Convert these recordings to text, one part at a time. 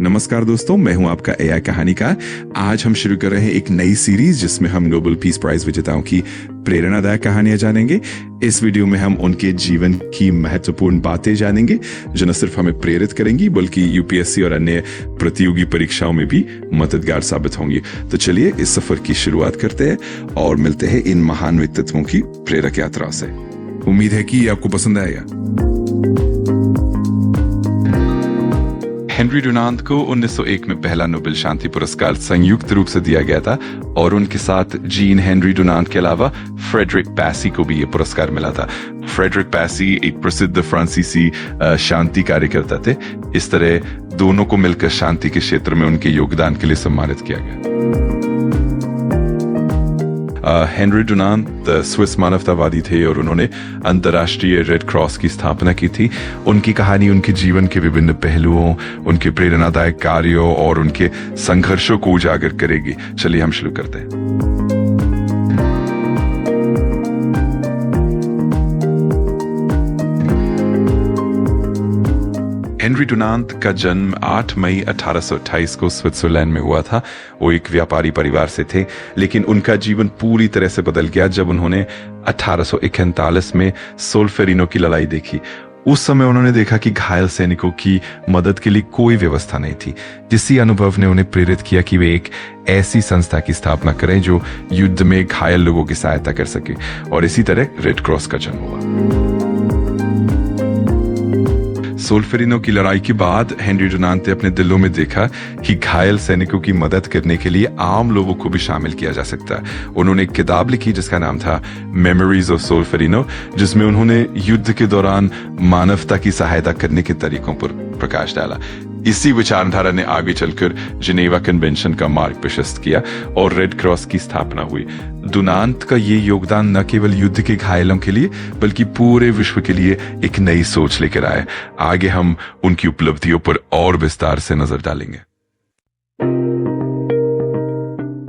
नमस्कार दोस्तों, मैं हूं आपका एआई कहानीकार। आज हम शुरू कर रहे हैं एक नई सीरीज जिसमें हम नोबेल पीस प्राइज विजेताओं की प्रेरणादायक कहानियां जानेंगे। इस वीडियो में हम उनके जीवन की महत्वपूर्ण बातें जानेंगे जो न सिर्फ हमें प्रेरित करेंगी बल्कि यूपीएससी और अन्य प्रतियोगी परीक्षाओं में भी मददगार साबित होंगी। तो चलिए इस सफर की शुरुआत करते हैं और मिलते हैं इन महान व्यक्तित्वों की प्रेरक यात्रा से। उम्मीद है कि आपको पसंद आएगा। हेनरी डुनांत को 1901 में पहला नोबेल शांति पुरस्कार संयुक्त रूप से दिया गया था और उनके साथ जीन हेनरी डुनांत के अलावा फ्रेडरिक बैसी को भी ये पुरस्कार मिला था। फ्रेडरिक बैसी एक प्रसिद्ध फ्रांसीसी शांति कार्यकर्ता थे। इस तरह दोनों को मिलकर शांति के क्षेत्र में उनके योगदान के लिए सम्मानित किया गया। हेनरी डुनांत स्विस मानवतावादी थे और उन्होंने अंतर्राष्ट्रीय रेड क्रॉस की स्थापना की थी। उनकी कहानी उनके जीवन के विभिन्न पहलुओं, उनके प्रेरणादायक कार्यों और उनके संघर्षों को उजागर करेगी। चलिए हम शुरू करते हैं। हेनरी डुनांत का जन्म 8 मई 1828 को स्विट्जरलैंड में हुआ था। वो एक व्यापारी परिवार से थे, लेकिन उनका जीवन पूरी तरह से बदल गया जब उन्होंने 1841 में सोल्फेरिनो की लड़ाई देखी। उस समय उन्होंने देखा कि घायल सैनिकों की मदद के लिए कोई व्यवस्था नहीं थी। इसी अनुभव ने उन्हें प्रेरित किया कि वे एक ऐसी संस्था की स्थापना करें जो युद्ध में घायल लोगों की सहायता कर सके, और इसी तरह रेड क्रॉस का जन्म हुआ। सोल्फेरिनो की लड़ाई के बाद हेनरी डुनांत ने अपने दिलों में देखा कि घायल सैनिकों की मदद करने के लिए आम लोगों को भी शामिल किया जा सकता है। उन्होंने एक किताब लिखी जिसका नाम था मेमोरीज ऑफ सोल्फेरिनो, जिसमें उन्होंने युद्ध के दौरान मानवता की सहायता करने के तरीकों पर प्रकाश डाला। इसी विचारधारा ने आगे चलकर जिनेवा कन्वेंशन का मार्ग प्रशस्त किया और रेड क्रॉस की स्थापना हुई। डुनांत का ये योगदान न केवल युद्ध के घायलों के लिए बल्कि पूरे विश्व के लिए एक नई सोच लेकर आए। आगे हम उनकी उपलब्धियों पर और विस्तार से नजर डालेंगे।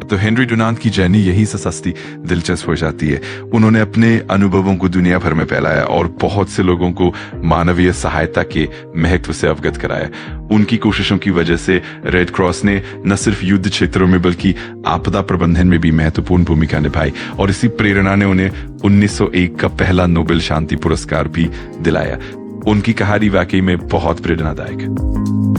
तो हेनरी डुनांत की जर्नी यही से सस्ती दिलचस्प हो जाती है। उन्होंने अपने अनुभवों को दुनिया भर में फैलाया और बहुत से लोगों को मानवीय सहायता के महत्व से अवगत कराया। उनकी कोशिशों की वजह से रेड क्रॉस ने न सिर्फ युद्ध क्षेत्रों में बल्कि आपदा प्रबंधन में भी महत्वपूर्ण भूमिका निभाई, और इसी प्रेरणा ने उन्हें 1901 का पहला नोबेल शांति पुरस्कार भी दिलाया। उनकी कहानी वाकई में बहुत प्रेरणादायक है।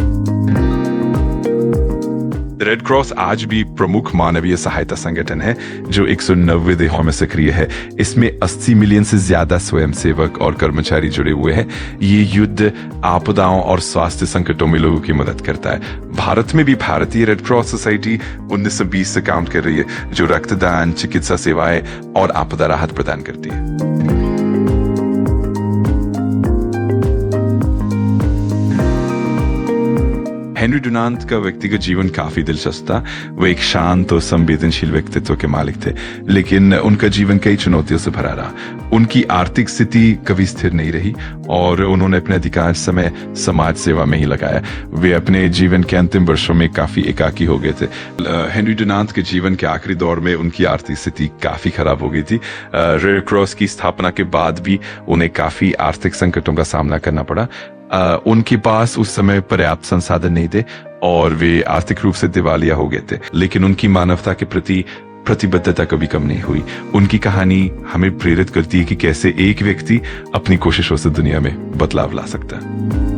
रेड क्रॉस आज भी प्रमुख मानवीय सहायता संगठन है जो 190 देशों में सक्रिय है। इसमें 80 मिलियन से ज्यादा स्वयंसेवक और कर्मचारी जुड़े हुए हैं। ये युद्ध, आपदाओं और स्वास्थ्य संकटों में लोगों की मदद करता है। भारत में भी भारतीय रेड क्रॉस सोसाइटी 1920 से काम कर रही है, जो रक्तदान, चिकित्सा सेवाएं और आपदा राहत प्रदान करती है। हेनरी डुनांत का व्यक्तिगत जीवन काफी दिलचस्प था। वो एक शांत और संवेदनशील व्यक्तित्व के मालिक थे, लेकिन उनका जीवन कई चुनौतियों से भरा रहा। उनकी आर्थिक स्थिति कभी स्थिर नहीं रही और उन्होंने अपने अधिकांश समय समाज सेवा में ही लगाया। वे अपने जीवन के अंतिम वर्षों में काफी एकाकी हो गए थे। हेनरी डुनांत के जीवन के आखिरी दौर में उनकी आर्थिक स्थिति काफी खराब हो गई थी। रेड क्रॉस की स्थापना के बाद भी उन्हें काफी आर्थिक संकटों का सामना करना पड़ा। उनके पास उस समय पर्याप्त संसाधन नहीं थे और वे आर्थिक रूप से दिवालिया हो गए थे, लेकिन उनकी मानवता के प्रति प्रतिबद्धता कभी कम नहीं हुई। उनकी कहानी हमें प्रेरित करती है कि कैसे एक व्यक्ति अपनी कोशिशों से दुनिया में बदलाव ला सकता है।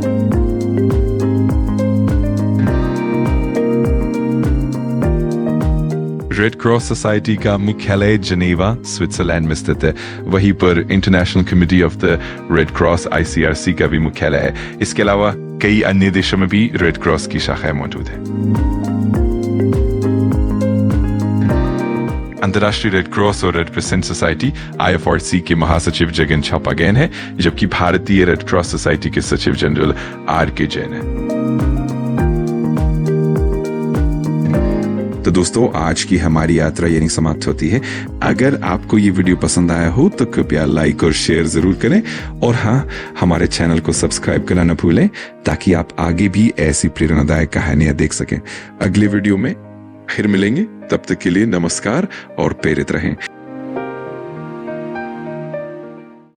रेड क्रॉस सोसाइटी का मुख्यालय जिनेवा, स्विट्जरलैंड में स्थित है। वहीं पर international committee of the red cross ICRC का भी मुख्यालय है। इसके अलावा कई अन्य देशों में भी रेड क्रॉस की शाखाएं मौजूद है। अंतर्राष्ट्रीय रेड क्रॉस और रेड क्रिसेंट सोसाइटी IFRC के महासचिव जगन छापागैन है, जबकि भारतीय रेड क्रॉस सोसाइटी के सचिव जनरल RK जैन है। तो दोस्तों, आज की हमारी यात्रा यहीं समाप्त होती है। अगर आपको ये वीडियो पसंद आया हो तो कृपया लाइक और शेयर जरूर करें, और हाँ, हमारे चैनल को सब्सक्राइब करना न भूलें ताकि आप आगे भी ऐसी प्रेरणादायक कहानियां देख सकें। अगले वीडियो में फिर मिलेंगे, तब तक के लिए नमस्कार और प्रेरित रहें।